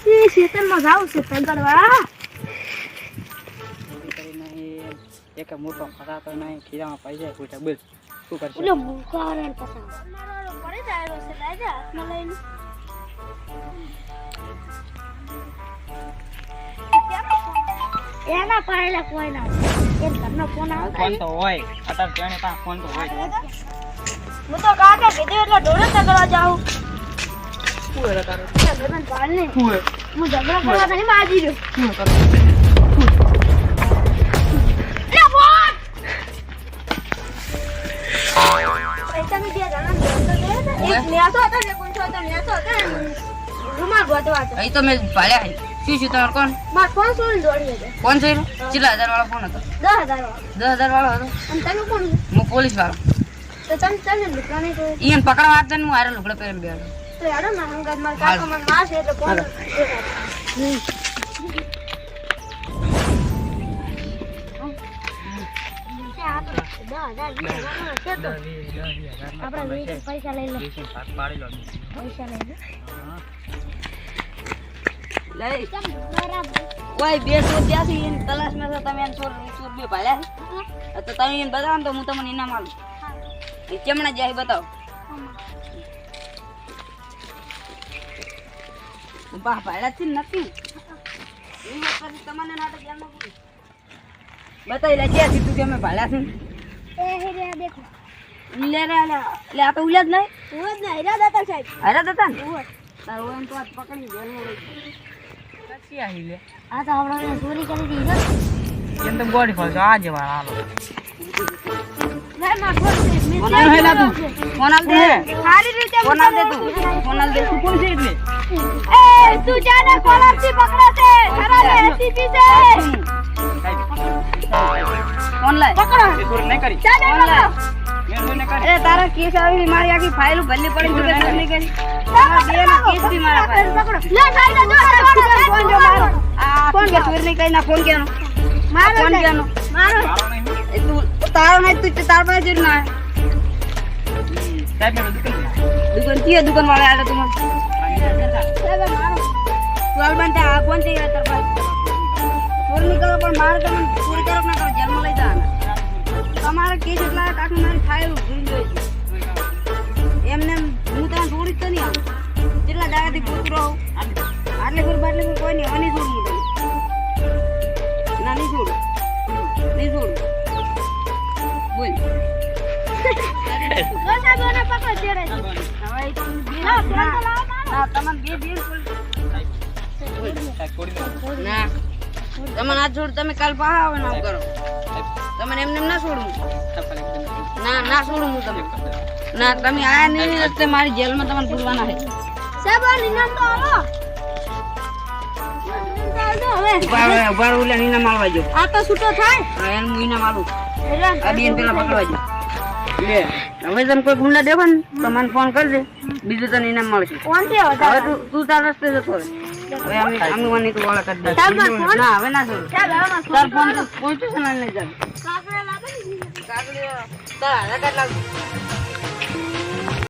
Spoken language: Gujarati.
ઈ ખેતરમાં જાવ છે તગડવા એક મોટો ફસાતો નહીં ખીરામાં પૈસા ફૂટા બોલ શું કરશે ઓલો મુકારણ પસાવ પડી જાય છે લાજા હાથમાં લઈને એના પાડેલા કોઈ ના એમ ઘરનો ફોન આવતો ફોન તો હોય અત્યારે તેને પાસે ફોન તો હોય હું તો કાકા કીધું એટલે ઢોળે તગડવા જાઉં શું હે તારે ઘરનો પાડ ને શું હે હું ઝઘડો કરવા નહીં માજી રહ્યો શું કરે તમે બે જણા એક નેતો હતો ને કોણ હતો નેતો હતો રૂમાલ ગોતવા હતો અહીં તો મેં ભાડ્યા શું શું તમારે કોણ માર ફોન સોળી દોડી હતો કોણ છે કેટલા 1000 વાળો ફોન હતો 10000 10,000 વાળો હતો અને તમે કોણ હું પોલીસ વાળો તો તમે દુકાને તો ઈયન પકડવા આવતા હું હારે લુગડો પહેરીને બેઠો તો યાર ના હંગાત માર કાકા મને મારશે એટલે કોણ પૈસા લઈ લો પૈસા લઈ લો લઈ ઓય બે સો ત્યાંથી ઈન તલાશમાં છો તમે સો બે ભાડ્યા તો તમે ઈન બતાવો તો હું તમને ઇનામ આલું એ ચમણા જાય બતાવો બા ભાડ્યા છે નથી એ વખતે તમને નાટક ધ્યાન ન પૂરી બતાવી લે ક્યાં સીધું કે અમે ભાડ્યા છે એ રે દેખો લે રે લે આ તો ઉલ્યા જ નહીં હું જ ના હીરા દાતા સાહેબ અરે દાદા તાર ઓમ તો આજ પકડી ગયો નથી આવી લે આ તો આપણે ચોરી કરી દીધી એમ તો ગોડી ફોલ આ જે વાળા હાલો લે ના ફોન ફોન આલ હેલા તું ફોન આલ દે સારી રીતે ફોન આલ દે તું ફોન આલ દે તું કોણ છે એટલે એ તું જાને કોલરથી પકડે છે ખરા લે એસીપી છે ફોન લાય પકડો એ ચોરી નહીં કરી જાને ફોન લાય મેં ચોરી નહીં કરી એ તારા કેસ આવી મારી આખી ફાઇલ ભલ્લી પડી તો કેસ નહીં કરી તારા બેનો કેસ બી મારા ફાઇલ પકડો લે સાઈડ જો ફોન જો મારો આ ફોન કે ચોરી નહીં કરી ના ફોન કેનો મારો ફોન કેનો મારો મારો નહીં એ તું તારો નહીં તું તાર પાસે જ ના સાહેબ મેં દુકાન દુકાન થી દુકાન વાળા આલે તું સાહેબ મારો સોલ બનતે આ કોણ છે તાર પાસે ચોરી નહીં કરો પણ મારે તમે ચોરી કરો ના કરો જેલમાં લઈ જવાના તમારા કેસ એટલા આખી મારી ફાઇલ જોઈ જોઈ એમને હું તને છોડી જ તો નહીં આવું જેટલા દાડાથી પૂછતો રહું આટલે કોઈ કોઈ નહીં હવે નહીં છોડું તને ના નહીં છોડું નહીં છોડું બોલ સાહેબોને પકડ દે રે હવે તો ના ફોન તો લાવો ના તમને બે સાહેબ છોડી દો ના તમે ના છોડ તમે કાલ પાહા આવે ના કરો તમને એમને ના છોડું ના ના છોડું હું તમને ના તમે આયા નહીં રસ્તે મારી જેલમાં તમને પૂરવાના છે સાહેબ નિનામ તો આવો ઉભા ઉલ્યા નીના મારવા જો આ તો છૂટો થાય હા એને હું ઇનામ આલું એટલે આ બેન પેલા પકડવા જો લે હવે તમે કોઈ ગુંડા દેવો ને તો મને ફોન કરજે બીજું તને ઇનામ મળશે કોણ છે હવે વધારે તું તાર રસ્તે જતો રહે હવે અમે વાની તું વાળા કરી દે સાહેબ, મારો ફોન? ના હવે ના છોડું સાહેબ હવે મારો તાર ફોન તો પહોંચ્યું છે ને લઈ જાય કાકડે લાગે કાકડી તાર આધાર કાર્ડ લાવ